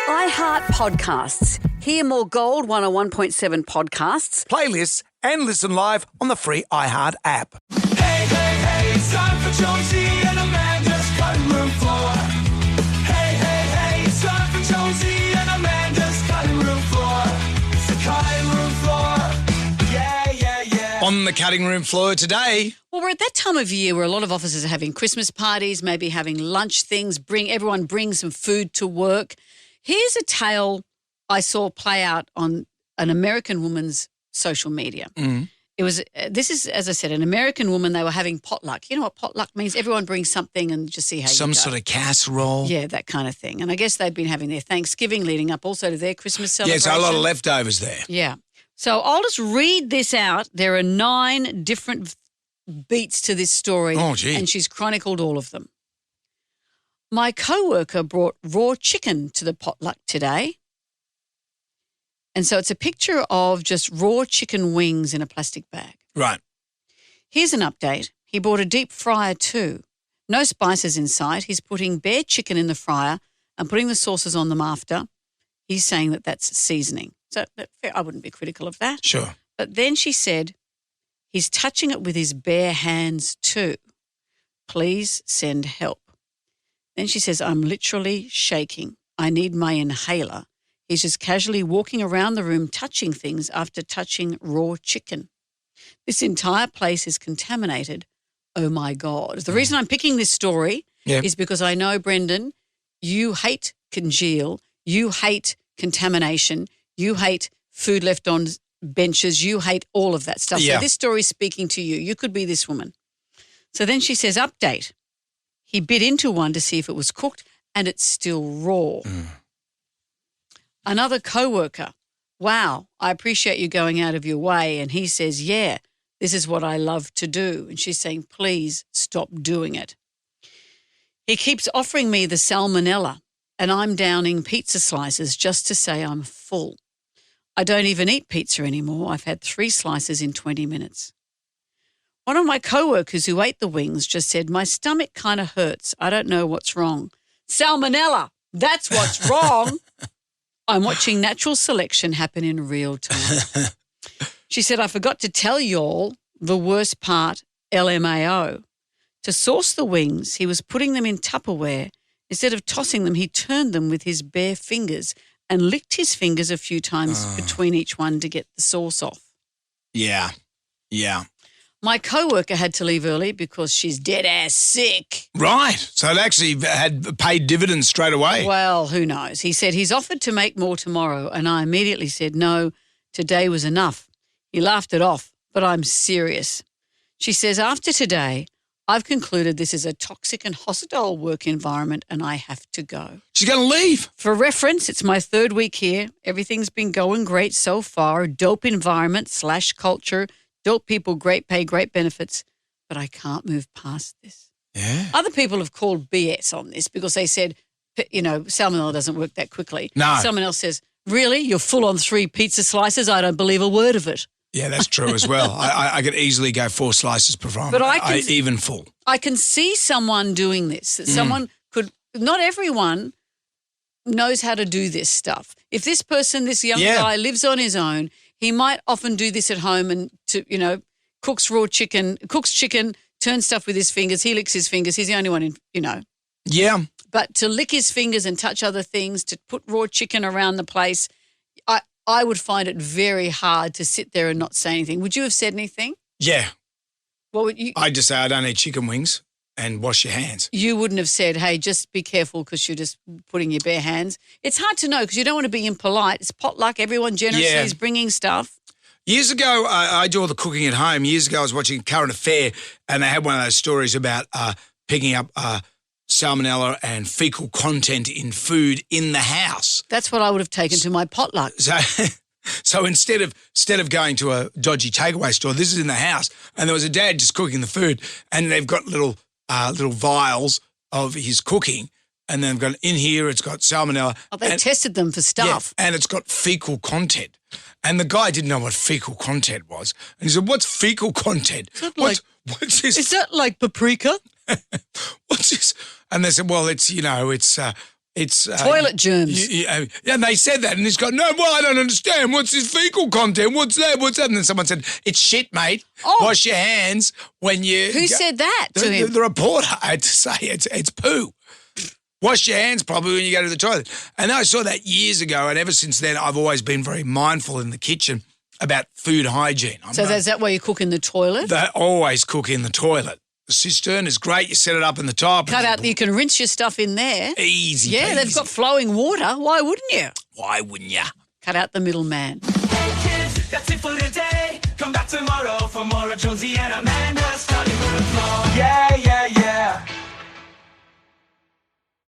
iHeart Podcasts. Hear more Gold 101.7 podcasts. Playlists and listen live on the free iHeart app. Hey, hey, hey, it's time for Jonesy and Amanda's cutting room floor. Hey, hey, hey, it's time for Jonesy and Amanda's cutting room floor. It's the cutting room floor. Yeah, yeah, yeah. On the cutting room floor today. Well, we're at that time of year where a lot of offices are having Christmas parties, maybe having lunch things, everyone bring some food to work. Here's a tale I saw play out on an American woman's social media. It was, this is, as I said, an American woman. They were having potluck. You know what potluck means? Everyone brings something and just see how you go. Some sort of casserole. Yeah, that kind of thing. And I guess they'd been having their Thanksgiving leading up also to their Christmas celebration. Yeah, so a lot of leftovers there. Yeah. So I'll just read this out. There are 9 different beats to this story. Oh, gee. And she's chronicled all of them. My coworker brought raw chicken to the potluck today. And so it's a picture of just raw chicken wings in a plastic bag. Right. Here's an update. He bought a deep fryer too. No spices in sight. He's putting bare chicken in the fryer and putting the sauces on them after. He's saying that that's seasoning. So I wouldn't be critical of that. Sure. But then she said, he's touching it with his bare hands too. Please send help. Then she says, I'm literally shaking. I need my inhaler. He's just casually walking around the room touching things after touching raw chicken. This entire place is contaminated. Oh, my God. The reason I'm picking this story is because I know, Brendan, you hate congeal, you hate contamination, you hate food left on benches, you hate all of that stuff. Yeah. So this story is speaking to you. You could be this woman. So then she says, update. He bit into one to see if it was cooked and it's still raw. Another coworker, wow, I appreciate you going out of your way. And he says, yeah, this is what I love to do. And she's saying, please stop doing it. He keeps offering me the salmonella and I'm downing pizza slices just to say I'm full. I don't even eat pizza anymore. I've had 3 slices in 20 minutes. One of my coworkers who ate the wings just said, my stomach kind of hurts. I don't know what's wrong. Salmonella, that's what's wrong. I'm watching natural selection happen in real time. She said, I forgot to tell y'all the worst part, LMAO. To sauce the wings, he was putting them in Tupperware. Instead of tossing them, he turned them with his bare fingers and licked his fingers a few times between each one to get the sauce off. Yeah. My coworker had to leave early because she's dead ass sick. Right. So it actually had paid dividends straight away. Well, who knows? He said he's offered to make more tomorrow, and I immediately said, no, today was enough. He laughed it off, but I'm serious. She says, after today, I've concluded this is a toxic and hostile work environment and I have to go. She's going to leave. For reference, it's my 3rd week here. Everything's been going great so far. Dope environment / culture. Dope people, great pay, great benefits, but I can't move past this. Yeah. Other people have called BS on this because they said, salmonella doesn't work that quickly. No. Someone else says, really? You're full on 3 pizza slices? I don't believe a word of it. Yeah, that's true as well. I could easily go 4 slices per fry. But I even full. I can see someone doing this, that someone could, not everyone knows how to do this stuff. If this person, this young guy lives on his own, he might often do this at home and cooks chicken, turns stuff with his fingers. He licks his fingers. He's the only one Yeah. But to lick his fingers and touch other things, to put raw chicken around the place, I would find it very hard to sit there and not say anything. Would you have said anything? Yeah. What would you? I'd just say I don't eat chicken wings and wash your hands. You wouldn't have said, hey, just be careful because you're just putting your bare hands. It's hard to know because you don't want to be impolite. It's potluck. Everyone generously is bringing stuff. Years ago, I do all the cooking at home. Years ago, I was watching Current Affair and they had one of those stories about picking up salmonella and fecal content in food in the house. That's what I would have taken to my potluck. So instead of going to a dodgy takeaway store, this is in the house, and there was a dad just cooking the food, and they've got little vials of his cooking, and then got in here it's got salmonella. Oh, they tested them for stuff. Yeah, and it's got fecal content. And the guy didn't know what fecal content was. And he said, what's fecal content? What's this? Is that like paprika? What's this? And they said, well, it's It's Toilet germs. Yeah, and they said that, and he's got, no, well, I don't understand. What's this fecal content? What's that? What's that? And then someone said, it's shit, mate. Oh. Wash your hands when you... Who said that to him? The reporter had to say it's poo. Wash your hands probably when you go to the toilet. And I saw that years ago, and ever since then, I've always been very mindful in the kitchen about food hygiene. So is that why you cook in the toilet? They always cook in the toilet. The cistern is great. You set it up in the top. Cut out, you can rinse your stuff in there. Easy. Yeah, they've got flowing water. Why wouldn't you? Why wouldn't you? Cut out the middleman. Hey kids, that's it for today. Come back tomorrow for more of Jonesy and Amanda's cutting room floor. Yeah, yeah, yeah.